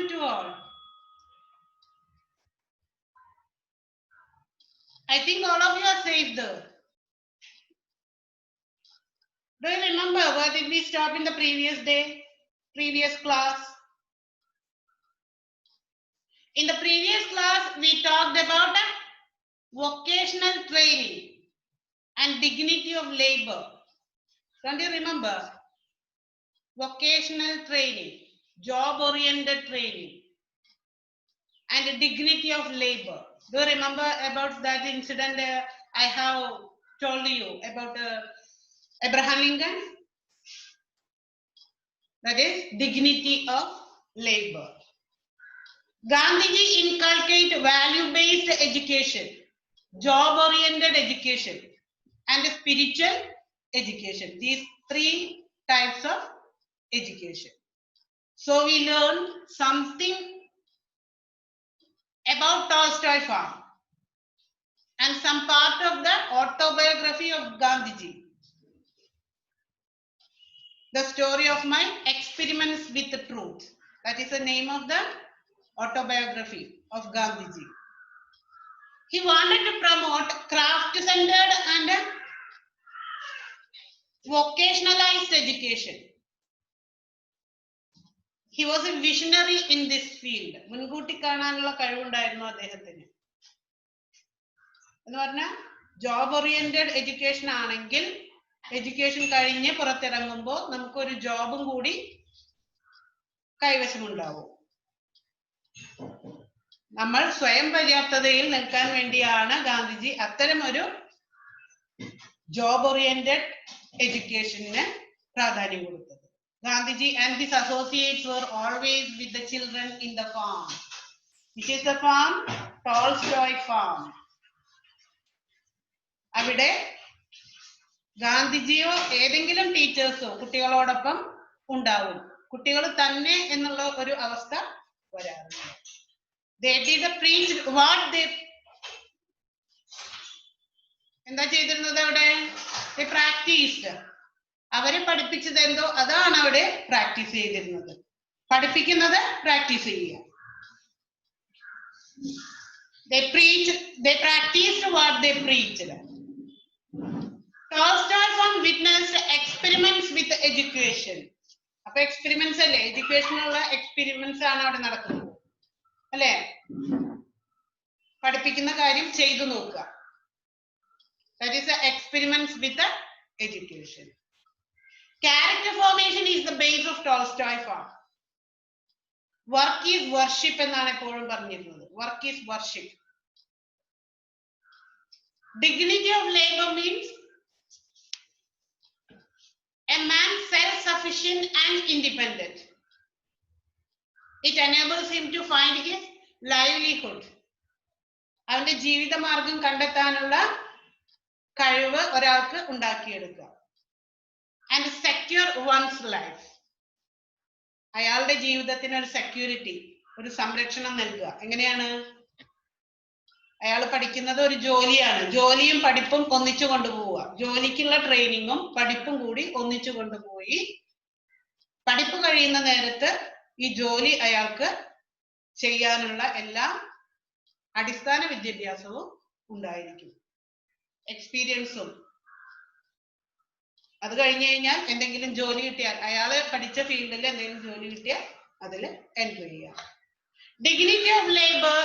afternoon to all. I think all of you are safe there. Do you remember where did we stop in the previous day, previous class? In the previous class, we talked about vocational training and dignity of labor. Don't you remember? Vocational training, job-oriented training, and dignity of labor. Do you remember about that incident I have told you about Abraham Lincoln? That is dignity of labor. Gandhiji inculcated value-based education, job-oriented education, and spiritual education. These three types of education. So we learned something about Tolstoy farm and some part of the autobiography of Gandhiji. The story of my experiments with the truth. That is the name of the autobiography of Gandhiji. He wanted to promote craft-centered and vocationalized education. He was a visionary in this field. മുൻകൂട്ടി കാണാനുള്ള കഴിവുണ്ടായിരുന്നു അദ്ദേഹത്തിന്. എന്ന് പറഞ്ഞാൽ job oriented education ആണെങ്കിൽ education കഴിഞ്ഞ് പുറത്തിറങ്ങുമ്പോൾ നമുക്കൊരു ജോബും കൂടി കൈവശമുണ്ടാവും. നമ്മൾ സ്വയം പര്യാപ്തതയിൽ നിൽക്കാൻ വേണ്ടിയാണ് ഗാന്ധിജി അത്തരമൊരു ജോബ് ഓറിയന്റഡ് എഡ്യൂക്കേഷന് പ്രാധാന്യം കൊടുത്തത്. Gandhiji and his associates were always with the children in the farm. Which is the farm? Tolstoy farm. അവിടെ ഗാന്ധിജിയോ ഏതെങ്കിലും ടീച്ചേഴ്സോ കുട്ടികളോടൊപ്പം ഉണ്ടാവും. കുട്ടികൾ തന്നെ എന്നുള്ള ഒരു അവസ്ഥ വരാറുണ്ട്. They did preach what they എന്താ ചെയ്തിരുന്നത് അവിടെ? They practiced. അവരെ പഠിപ്പിച്ചത് എന്തോ അതാണ് അവിടെ പ്രാക്ടീസ് ചെയ്തിരുന്നത്. പഠിപ്പിക്കുന്നത് പ്രാക്ടീസ് ചെയ്യുക. They practiced what they preached. Tolstoy witnessed experiments with education. അപ്പൊ എക്സ്പെരിമെന്റ്സ് അല്ലേ, എഡ്യൂക്കേഷനുള്ള എക്സ്പെരിമെന്റ്സ് ആണ് അവിടെ നടക്കുന്നത് അല്ലേ? പഠിപ്പിക്കുന്ന കാര്യം ചെയ്തു നോക്കുക. That is the experiments with the education. Character formation is the base of Tolstoy farm. Work is worship എന്നാണ് എപ്പോഴും പറഞ്ഞിരുന്നത്. Work is worship. Dignity of labor means a man self-sufficient and independent. It enables him to find his livelihood. അവന്റെ ജീവിത മാർഗം കണ്ടെത്താനുള്ള കഴിവ് ഒരാൾക്ക് ഉണ്ടാക്കിയെടുക്കുക. And secure one's life. അയാളുടെ ജീവിതത്തിന് ഒരു സെക്യൂരിറ്റി, ഒരു സംരക്ഷണം നൽകുക. എങ്ങനെയാണ്? അയാൾ പഠിക്കുന്നത് ഒരു ജോലിയാണ്. ജോലിയും പഠിപ്പും ഒന്നിച്ചു കൊണ്ടുപോവുക. ജോലിക്കുള്ള ട്രെയിനിങ്ങും പഠിപ്പും കൂടി ഒന്നിച്ചു കൊണ്ടുപോയി പഠിപ്പ് കഴിയുന്ന നേരത്ത് ഈ ജോലി അയാൾക്ക് ചെയ്യാനുള്ള എല്ലാ അടിസ്ഥാന വിദ്യാഭ്യാസവും ഉണ്ടായിരിക്കും, എക്സ്പീരിയൻസും. അത് കഴിഞ്ഞു കഴിഞ്ഞാൽ എന്തെങ്കിലും ജോലി കിട്ടിയാൽ അയാള് പഠിച്ച ഫീൽഡിൽ എന്തെങ്കിലും ജോലി കിട്ടിയാൽ അതിൽ എൻട്രി ചെയ്യാം. Dignity of labor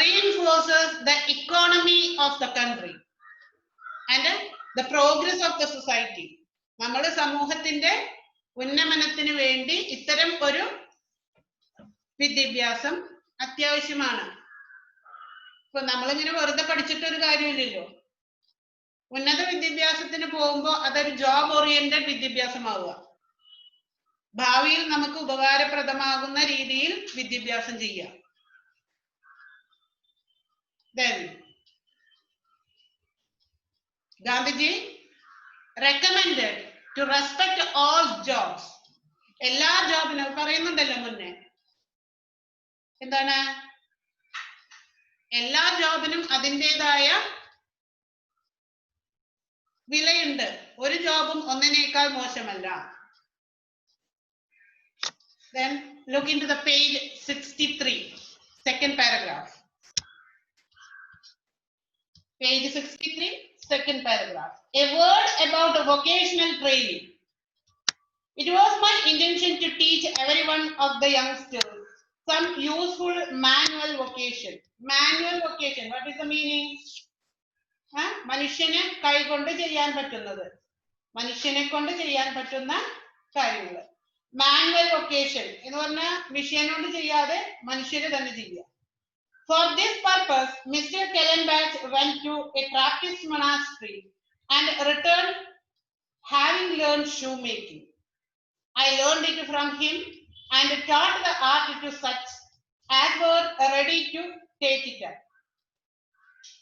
reinforces the economy of the country and the progress of the society. നമ്മുടെ സമൂഹത്തിന്റെ ഉന്നമനത്തിന് വേണ്ടി ഇത്തരം ഒരു വിദ്യാഭ്യാസം അത്യാവശ്യമാണ്. ഇപ്പൊ നമ്മളിങ്ങനെ വെറുതെ പഠിച്ചിട്ട് ഒരു കാര്യമില്ലല്ലോ. ഉന്നത വിദ്യാഭ്യാസത്തിന് പോകുമ്പോൾ അതൊരു ജോബ് ഓറിയന്റഡ് വിദ്യാഭ്യാസമാവുക. ഭാവിയിൽ നമുക്ക് ഉപകാരപ്രദമാകുന്ന രീതിയിൽ വിദ്യാഭ്യാസം ചെയ്യാം. Then Gandhiji recommended to respect all jobs. എല്ലാ ജോബിനും പറയുന്നുണ്ടല്ലോ മുന്നേ. എന്താണ്? എല്ലാ ജോബിനും അതിൻ്റെതായ വിലയുണ്ട്. ഒരു ജോബും ഒന്നിനേക്കാൾ മോശമല്ല. Then look into the page 63, second paragraph. Page 63, second paragraph. A word about the vocational training. It was my intention to teach every one of the youngsters some useful manual vocation. Manual vocation, what is the meaning? മനുഷ്യനെ കൈകൊണ്ട് ചെയ്യാൻ പറ്റുന്നത്, മനുഷ്യനെ കൊണ്ട് ചെയ്യാൻ പറ്റുന്ന കാര്യങ്ങൾ. Manual vocation എന്ന് പറഞ്ഞാൽ മെഷീൻ കൊണ്ട് ചെയ്യാതെ മനുഷ്യരെ തന്നെ ചെയ്യുക. For this purpose, Mr. Kellenbach went to a Trappist monastery and returned having learned shoemaking. I learned it from him and taught the art to such as were ready to take it up.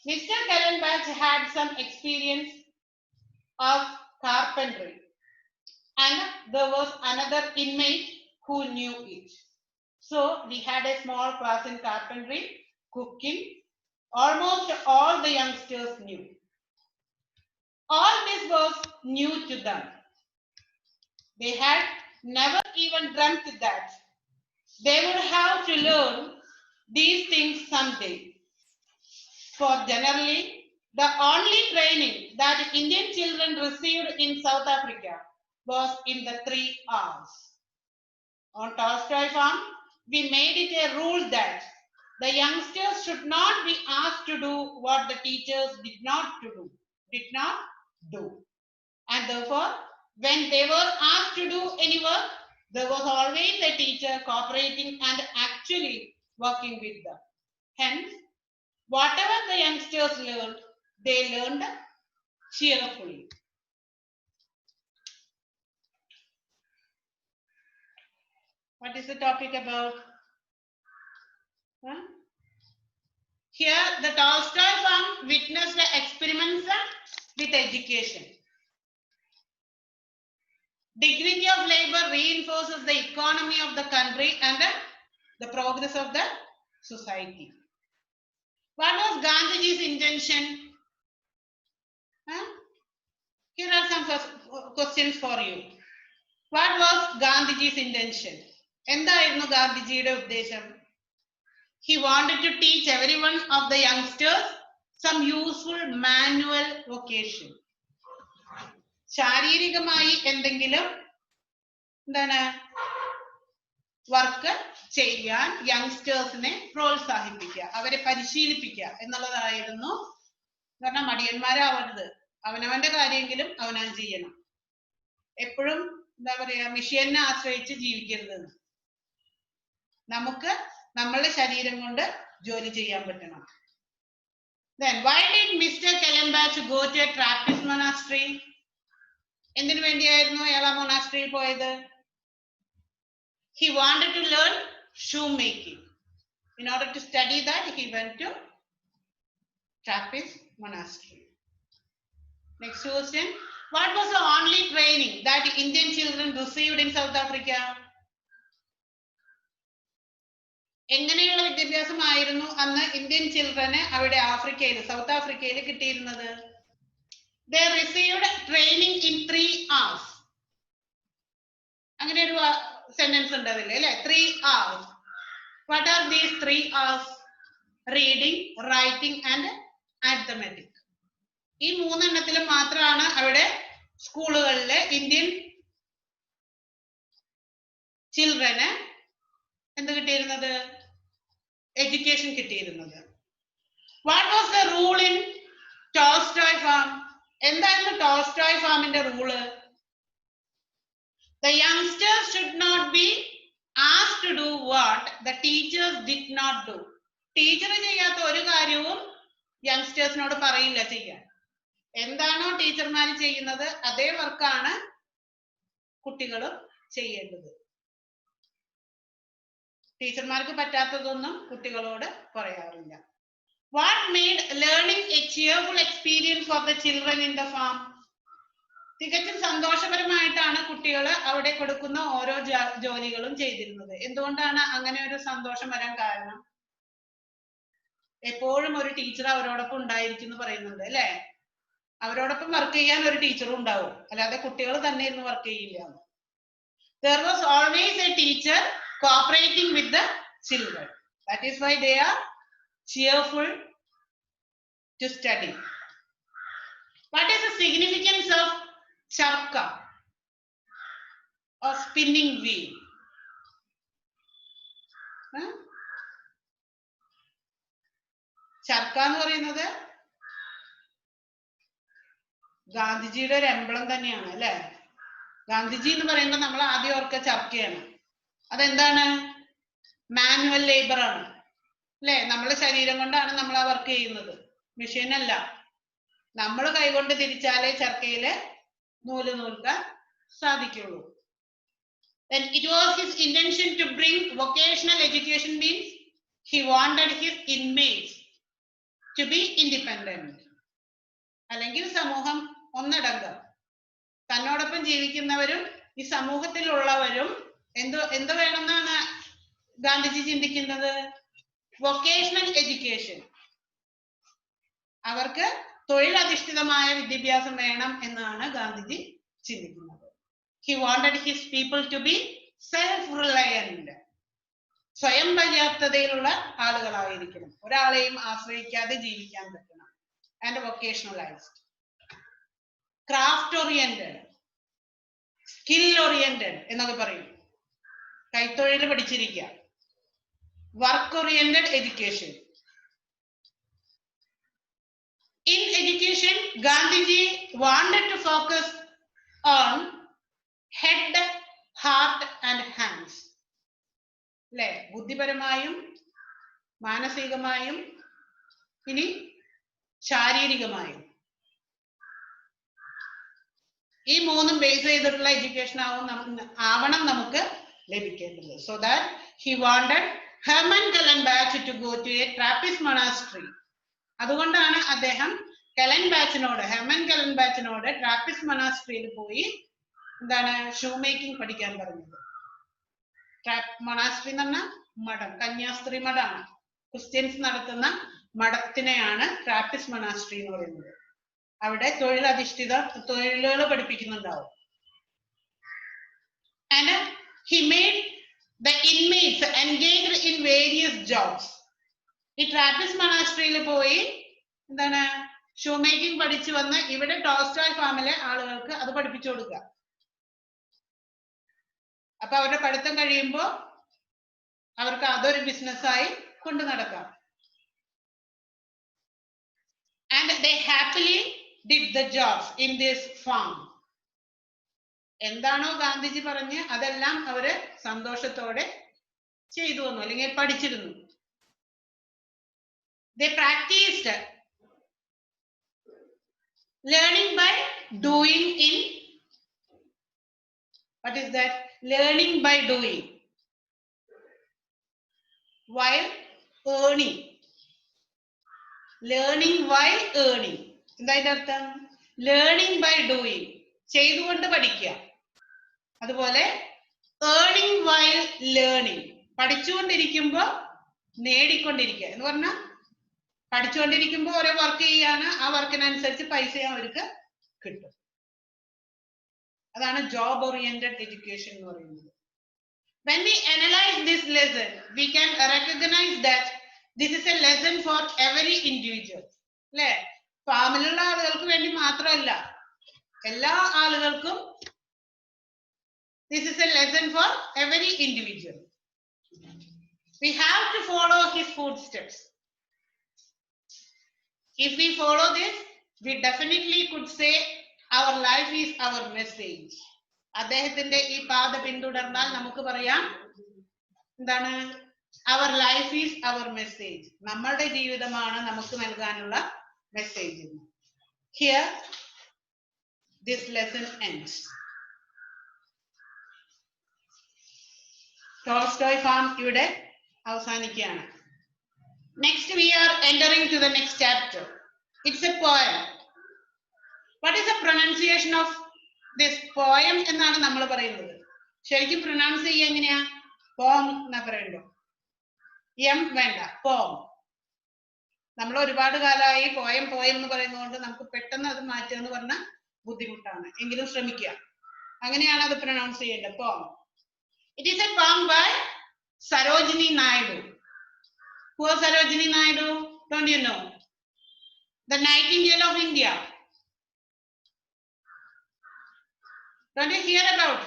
Mr. Kellenbach had some experience of carpentry, and there was another inmate who knew it. So we had a small class in carpentry, cooking. Almost all the youngsters knew. All this was new to them. They had never even dreamt that they would have to learn these things someday. For generally, the only training that Indian children received in South Africa was in the 3 R's. On Tolstoy farm, we made it a rule that the youngsters should not be asked to do what the teachers did not do. And therefore, when they were asked to do any work, there was always a teacher cooperating and actually working with them. Hence, whatever the youngsters learned, they learned cheerfully. What is the topic about? Here, the Tolstoy farm witnessed the experiments with education. Dignity of labor reinforces the economy of the country and the progress of the society. What was Gandhiji's intention? Here are some questions for you. What was Gandhiji's intention? എന്തായിരുന്നു ഗാന്ധിജിയുടെ ഉദ്ദേശം? He wanted to teach every one of the youngsters some useful manual vocation. ശാരീരികമായി എന്തെങ്കിലും എന്താണ് work ചെയ്യാൻ യങ്സ്റ്റേഴ്സിനെ പ്രോത്സാഹിപ്പിക്കുക, അവരെ പരിശീലിപ്പിക്കുക എന്നുള്ളതായിരുന്നു. കാരണം മടിയന്മാരാവരുത്, അവനവന്റെ കാര്യമെങ്കിലും അവനാൻ ചെയ്യണം. എപ്പോഴും എന്താ പറയാ, മെഷീനെ ആശ്രയിച്ച് ജീവിക്കരുത്. നമുക്ക് നമ്മളുടെ ശരീരം കൊണ്ട് ജോലി ചെയ്യാൻ പറ്റണം. Then why did Mr. Kellenbach go to a Trappist monastery? എന്തിനു വേണ്ടിയായിരുന്നു അയാൾ ആ മൊണാസ്ട്രിയിൽ പോയത്? He wanted to learn shoemaking. In order to study that, he went to Trappist monastery. Next question. What was the only training that Indian children received in South Africa? എങ്ങനെയുള്ള വിദ്യാഭ്യാസമായിരുന്നു അന്ന് Indian ചിൽഡ്രന് അവിടെ ആഫ്രിക്കയിൽ, south ആഫ്രിക്കയിൽ കിട്ടിയിരുന്നത്? They received training in 3 R's. അങ്ങനെ ഒരു sentence ഉണ്ട് അതിൽ അല്ലെ, 3 R's. What are these 3 R's? Reading, writing and arithmetic. ഈ 3 എണ്ണത്തിൽ മാത്രമാണ് അവിടെ സ്കൂളുകളിലെ ഇന്ത്യൻ ചിൽഡ്രന് എന്ത് കിട്ടിയിരുന്നത്? എഡ്യൂക്കേഷൻ കിട്ടിയിരുന്നത്. What was the rule in Tolstoy farm? എന്തായിരുന്നു ടോൾസ്റ്റോയ് ഫാമിന്റെ rule? The youngsters should not be asked to do what the teachers did not do. Teacher ചെയ്യാത്ത ഒരു കാര്യവും യങ്സ്റ്റേഴ്സിനോട് പറയില്ല ചെയ്യാൻ. എന്താണോ ടീച്ചർമാർ ചെയ്യുന്നത് അതേ വർക്കാണ് കുട്ടികളും ചെയ്യേണ്ടത്. ടീച്ചർമാർക്ക് പറ്റാത്തതൊന്നും കുട്ടികളോട് പറയാറില്ല. What made learning a cheerful experience for the children in the farm? തികച്ചും സന്തോഷപരമായിട്ടാണ് കുട്ടികൾ അവിടെ കൊടുക്കുന്ന ഓരോ ജോലികളും ചെയ്തിരുന്നത്. എന്തുകൊണ്ടാണ് അങ്ങനെ ഒരു സന്തോഷം വരാൻ കാരണം? എപ്പോഴും ഒരു ടീച്ചർ അവരോടൊപ്പം ഉണ്ടായിരിക്കും എന്ന് പറയുന്നുണ്ട് അല്ലെ. അവരോടൊപ്പം വർക്ക് ചെയ്യാൻ ഒരു ടീച്ചറും ഉണ്ടാവും, അല്ലാതെ കുട്ടികൾ തന്നെ ഇരുന്ന് വർക്ക് ചെയ്യില്ല. There was always a teacher cooperating with the children. That is why they are cheerful to study. What is the significance of charka or spinning wheel? ചർക്ക എന്ന് പറയുന്നത് ഗാന്ധിജിയുടെ ഒരു എംബ്ലം തന്നെയാണ് അല്ലെ. ഗാന്ധിജി എന്ന് പറയുമ്പോൾ നമ്മൾ ആദ്യം ഓർക്ക ചർക്കയാണ്. അതെന്താണ്? മാനുവൽ ലേബർ ആണ് അല്ലെ. നമ്മളെ ശരീരം കൊണ്ടാണ് നമ്മൾ ആ വർക്ക് ചെയ്യുന്നത്, മെഷീൻ അല്ല. നമ്മൾ കൈകൊണ്ട് തിരിച്ചാലേ ചർക്കയില് നൂല് നൂൽക്കാൻ സാധിക്കുള്ളൂ. Then it was his intention to bring vocational education, means he wanted his inmates to be independent. അല്ലെങ്കിൽ സമൂഹം ഒന്നടങ്കം തന്നോടൊപ്പം ജീവിക്കുന്നവരും ഈ സമൂഹത്തിലുള്ളവരും എന്ത് വേണമെന്നാണ് ഗാന്ധിജി ചിന്തിക്കുന്നത്? Vocational education. അവർക്ക് തൊഴിലധിഷ്ഠിതമായ വിദ്യാഭ്യാസം വേണം എന്നാണ് ഗാന്ധിജി ചിന്തിക്കുന്നത്. He wanted his people to be self-reliant. സ്വയം പര്യാപ്തതയിലുള്ള ആളുകളായിരിക്കണം, ഒരാളെയും ആശ്രയിക്കാതെ ജീവിക്കാൻ പറ്റണം. And vocationalized. Craft oriented, skill oriented എന്നൊക്കെ പറയും. കൈത്തൊഴിൽ പഠിച്ചിരിക്കുക. Work oriented education. In education, Gandhiji wanted to focus on head, heart and hands. അല്ലെ, ബുദ്ധിപരമായും മാനസികമായും ഇനി ശാരീരികമായും ഈ മൂന്നും ബേസ് ചെയ്തിട്ടുള്ള എഡ്യൂക്കേഷൻ ആവണം നമുക്ക് ലഭിക്കേണ്ടത്. So that he wanted Hermann Kallenbach to go to a Trappist monastery. അതുകൊണ്ടാണ് അദ്ദേഹം ഹെർമൻ കലൻബാച്ചിനോട് ട്രാപ്പിസ്റ്റ് മൊണാസ്ട്രിയിൽ പോയി എന്താണ് ഷൂ മേക്കിംഗ് പഠിക്കാൻ പറഞ്ഞത്. മൊണാസ്ട്രി എന്ന് പറഞ്ഞാൽ മഠം, കന്യാസ്ത്രീ മഠമാണ്. ക്രിസ്ത്യൻസ് നടത്തുന്ന മഠത്തിനെയാണ് ട്രാപ്പിസ്റ്റ് മൊണാസ്ട്രി എന്ന് പറയുന്നത്. അവിടെ തൊഴിലധിഷ്ഠിത തൊഴിലുകൾ പഠിപ്പിക്കുന്നുണ്ടാവും. And he made the inmates engaged in various jobs. ഈ ട്രാപ്പിസ്റ്റ് മൊണാസ്ട്രിയിൽ പോയി എന്താണ് ഷൂ മേക്കിംഗ് പഠിച്ചു വന്ന് ഇവിടെ ടോൾസ്റ്റോയ് ഫാമിലെ ആളുകൾക്ക് അത് പഠിപ്പിച്ചു കൊടുക്കുക. അപ്പൊ അവരുടെ പഠിത്തം കഴിയുമ്പോൾ അവർക്ക് അതൊരു ബിസിനസ്സായി കൊണ്ടു നടക്കാം. And they happily did the jobs in this farm. എന്താണോ ഗാന്ധിജി പറഞ്ഞ് അതെല്ലാം അവര് സന്തോഷത്തോടെ ചെയ്തു വന്നു, അല്ലെങ്കിൽ പഠിച്ചിരുന്നു. They practiced learning by doing in, what is that? Learning by doing while earning. Learning while earning. എന്താ അർത്ഥം? ലേണിംഗ് ബൈ ഡൂയിങ്, ചെയ്തുകൊണ്ട് പഠിക്കുക. അതുപോലെ ഏർണിംഗ് വൈൽ ലേണിംഗ്, പഠിച്ചുകൊണ്ടിരിക്കുമ്പോൾ നേടിക്കൊണ്ടിരിക്കുക എന്ന് പറഞ്ഞാൽ പഠിച്ചുകൊണ്ടിരിക്കുമ്പോൾ ഓരോ വർക്ക് ചെയ്യാണ്, ആ വർക്കിനനുസരിച്ച് പൈസ അവർക്ക് കിട്ടും. അതാണ് ജോബ് ഓറിയന്റഡ് എഡ്യൂക്കേഷൻ എന്ന് പറയുന്നത്. When we analyze this lesson, we can recognize that this is a lesson for every individual. അല്ലെ, ഫാമിലുള്ള ആളുകൾക്ക് വേണ്ടി മാത്രമല്ല, എല്ലാ ആളുകൾക്കും this is a lesson for every individual. We have to follow his footsteps. If we follow this, we definitely could say our life is our message. അദ്ദേഹത്തിന്റെ ഈ പാത പിന്തുടർന്നാൽ നമുക്ക് പറയാം എന്താണ്? Our life is our message. നമ്മളുടെ ജീവിതമാണ് നമുക്ക് നൽകാനുള്ള message. Here this lesson ends. Tolstoy farm ഇവിടെ അവസാനിക്കുകയാണ്. Next we are entering to the next chapter. It's a poem. What is the pronunciation of this poem എന്നാണ് നമ്മൾ പറയുന്നത്. ശരിക്കും പ്രൊനൗൺസ് ചെയ്യുക എങ്ങനെയാ? പോം എന്നാ പറയണ്ടോ? എം വേണ്ട, പോം. നമ്മൾ ഒരുപാട് കാലമായി പോയം പോയം എന്ന് പറയുന്നതുകൊണ്ട് നമുക്ക് പെട്ടെന്ന് അത് മാറ്റുക എന്ന് പറഞ്ഞാൽ ബുദ്ധിമുട്ടാണ്. എങ്കിലും ശ്രമിക്കുക. അങ്ങനെയാണ് അത് പ്രൊനൗൺസ് ചെയ്യേണ്ടത്, പോം. It is a poem by Sarojini Naidu. Who is Sarojini Naidu? Don't you know? The Nightingale of India. Don't you hear about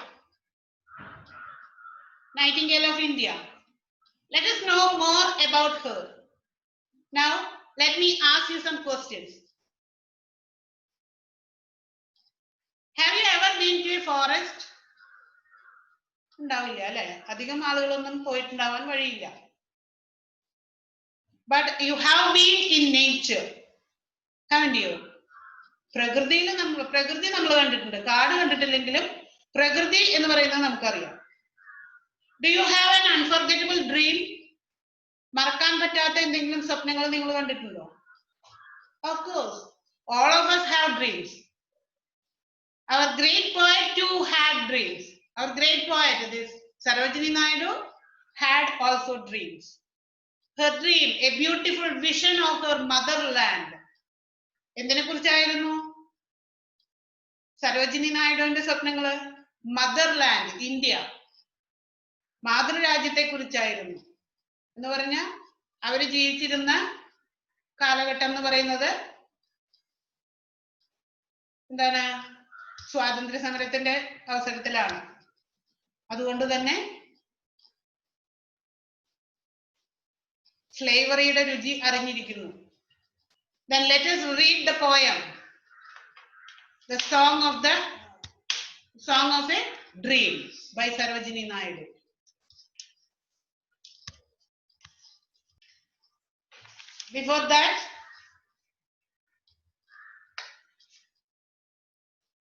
Nightingale of India? Let us know more about her. Now, let me ask you some questions. Have you ever been to a forest? ഉണ്ടാവില്ല അല്ലെ? അധികം ആളുകളൊന്നും പോയിട്ടുണ്ടാവാൻ വഴിയില്ല. But you have been in nature, haven't you? പ്രകൃതി നമ്മൾ കണ്ടിട്ടുണ്ട്. കാട് കണ്ടിട്ടില്ലെങ്കിലും പ്രകൃതി എന്ന് പറയുന്നത് നമുക്കറിയാം. Do you have an unforgettable dream? മറക്കാൻ പറ്റാത്ത എന്തെങ്കിലും സ്വപ്നങ്ങൾ നിങ്ങൾ കണ്ടിട്ടുണ്ടോ? Of course, all of us have dreams. Our great poet too had dreams. Our great poet, this Sarojini Naidu, had also dreams. Her dream, a beautiful vision of her motherland. എന്തിനെ കുറിച്ചായിരുന്നു സരോജിനി നായിഡുവിന്റെ സ്വപ്നങ്ങള്? മദർലാൻഡ്, ഇന്ത്യ, മാതൃരാജ്യത്തെ കുറിച്ചായിരുന്നു. എന്ന് പറഞ്ഞാൽ അവര് ജീവിച്ചിരുന്ന കാലഘട്ടം എന്ന് പറയുന്നത് എന്താണ്? സ്വാതന്ത്ര്യ സമരത്തിന്റെ അവസരത്തിലാണ്. അതുകൊണ്ട് തന്നെ സ്ലേവറിയുടെ രുചി അറിഞ്ഞിരിക്കുന്നു. Then let us read the poem, the song of a dream by Sarojini Naidu. Before that,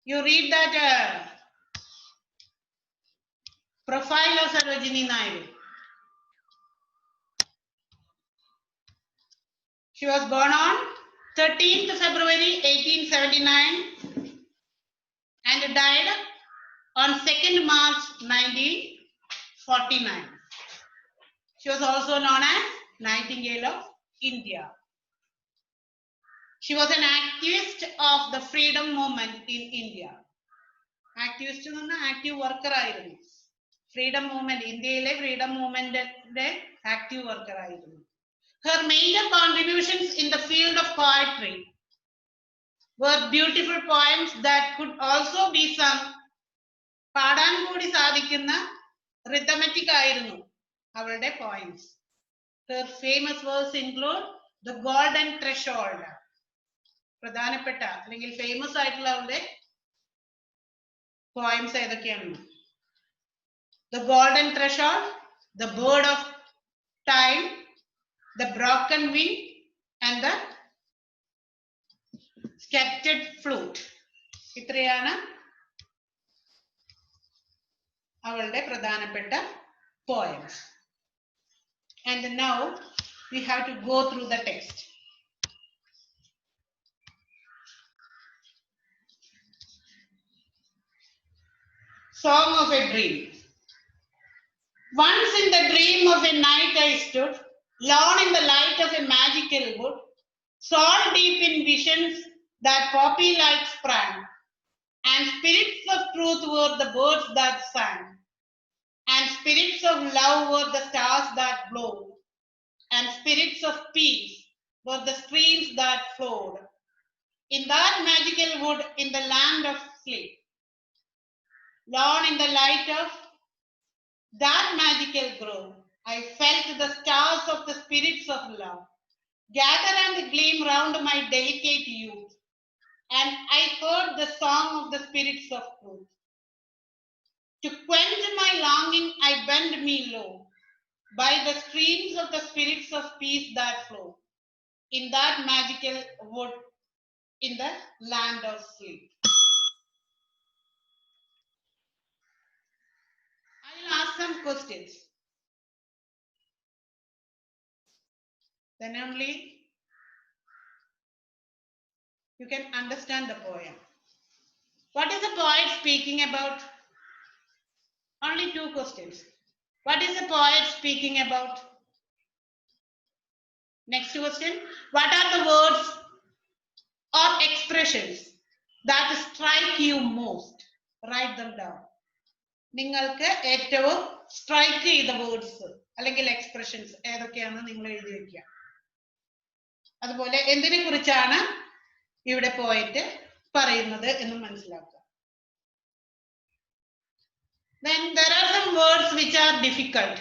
you read that profile of Sarojini Naidu. She was born on 13th February 1879 and died on 2nd March 1949. She was also known as Nightingale of India. She was an activist of the freedom movement in India. Activist എന്ന് പറഞ്ഞാൽ active worker ആയിരുന്നു. Freedom movement, ഇന്ത്യയിലെ freedom മൂവ്മെന്റിന്റെ active worker ആയിരുന്നു. Her major contributions in the field of poetry were beautiful poems that could also be sung. പാടാൻ കൂടി സാധിക്കുന്ന റിതമെറ്റിക് ആയിരുന്നു അവളുടെ poems. Her famous works include The Golden Threshold. പ്രധാനപ്പെട്ട അല്ലെങ്കിൽ ഫേമസ് ആയിട്ടുള്ള അവളുടെ poems ഏതൊക്കെയാണ്? The Golden Threshold, The Bird of Time, The Broken Wing and The Sceptred Flute. ഇത്രയാണ് അവളുടെ പ്രധാനപ്പെട്ട poems. And now we have to go through the text. Song of a Dream. Once in the dream of a night I stood, lone in the light of a magical wood, soul deep in visions that poppy-like sprang, and spirits of truth were the birds that sang, and spirits of love were the stars that glowed, and spirits of peace were the streams that flowed. In that magical wood, in the land of sleep, lone in the light of that magical grove, I felt the stars of the spirits of love gather and gleam round my delicate youth, and I heard the song of the spirits of truth. To quench my longing, I bend me low by the streams of the spirits of peace that flow in that magical wood in the land of sleep. I will ask some questions. Then only you can understand the poem. What is the poet speaking about? Only 2 questions. What is the poet speaking about? Next question. What are the words or expressions that strike you most? Write them down. നിങ്ങൾക്ക് ഏറ്റവും strike ചെയ്ത words അല്ലെങ്കിൽ expressions ഏതൊക്കെയാണെന്ന് നിങ്ങൾ എഴുതി വെക്കുക. അതുപോലെ എന്തിനെ കുറിച്ചാണ് ഇവിടെ പോയിട്ട് പറയുന്നത് എന്ന് മനസ്സിലാക്കുക. Then there are some words which are difficult.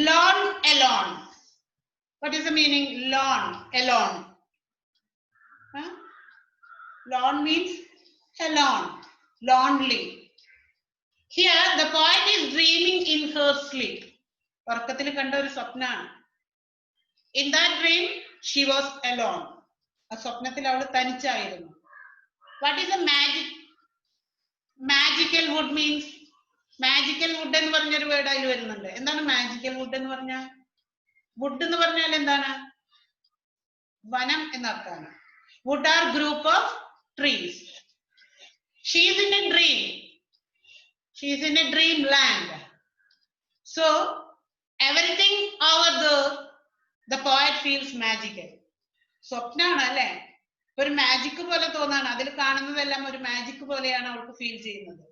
Lone, alone. What is the meaning? Lone, alone. Huh? Lone means alone, lonely. Here the poet is dreaming in her sleep. ഉറക്കത്തിൽ കണ്ട ഒരു സ്വപ്നമാണ്. In that dream she was alone. ആ സ്വപ്നത്തിൽ അവൾ തനിച്ചായിരുന്നു. What is the magic? Magical wood means, magical wood എന്ന് പറഞ്ഞൊരു word അതിൽ വരുന്നുണ്ട്. എന്താണ് magical wood എന്ന് പറഞ്ഞാൽ? വുഡ് എന്ന് പറഞ്ഞാൽ എന്താണ്? വനം എന്നർത്ഥമാണ്. Wood are group of trees. She is in a dream. She is in a dreamland. So everything over there, the poet feels magical. സ്വപ്നാണ് അല്ലേ? ഒരു മാജിക് പോലെ തോന്നാണ്. അതിൽ കാണുന്നതെല്ലാം ഒരു മാജിക് പോലെയാണ് അവൾക്ക് ഫീൽ ചെയ്യുന്നത്.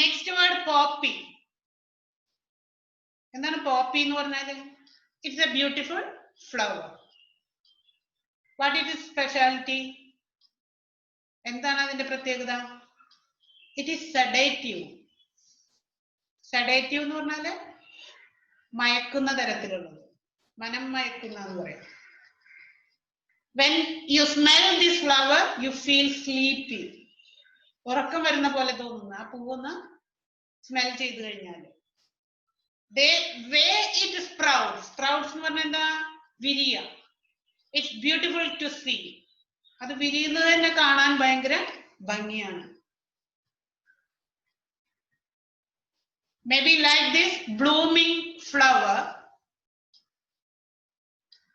Next word poppy. എന്താണ് പോപ്പി എന്ന് പറഞ്ഞാല്? It's a beautiful flower. What is its speciality? എന്താണ് അതിന്റെ പ്രത്യേകത? It is sedative. സെഡേറ്റീവ് എന്ന് പറഞ്ഞാല് മയക്കുന്ന തരത്തിലുള്ളത്, മനം മയക്കുന്ന എന്ന് പറയാം. When you smell this flower, you feel sleepy. ഉറക്കം വരുന്ന പോലെ തോന്നുന്നു ആ പൂവൊന്ന് സ്മെൽ ചെയ്ത് കഴിഞ്ഞാൽ. The way it sprouts, sprouts എന്ന് പറഞ്ഞാൽ എന്താ? വിരിയ. It's beautiful to see. അത് വിരിയുന്നത് തന്നെ കാണാൻ ഭയങ്കര ഭംഗിയാണ്. Maybe like this blooming flower,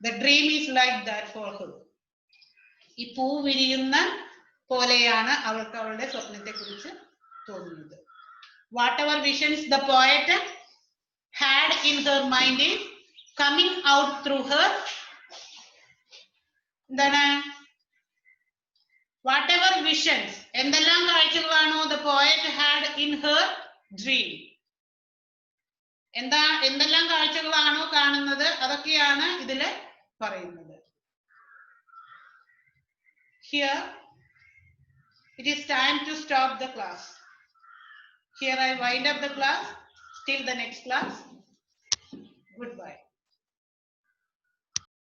the dream is like that for her. ഈ പൂ വിരിയുന്ന പോലെയാണ് അവൾക്ക് അവളുടെ സ്വപ്നത്തെ കുറിച്ച് തോന്നുന്നത്. Whatever visions the poet had in her mind is coming out through her. എന്താണ്? Whatever visions, എന്തെല്ലാം കാഴ്ചകളാണോ the poet had in her dream, എന്തെല്ലാം കാഴ്ചകളാണോ കാണുന്നത് അതൊക്കെയാണ് ഇതില് പറയുന്നത്. Here it is time to stop the class. Here I wind up the class till the next class.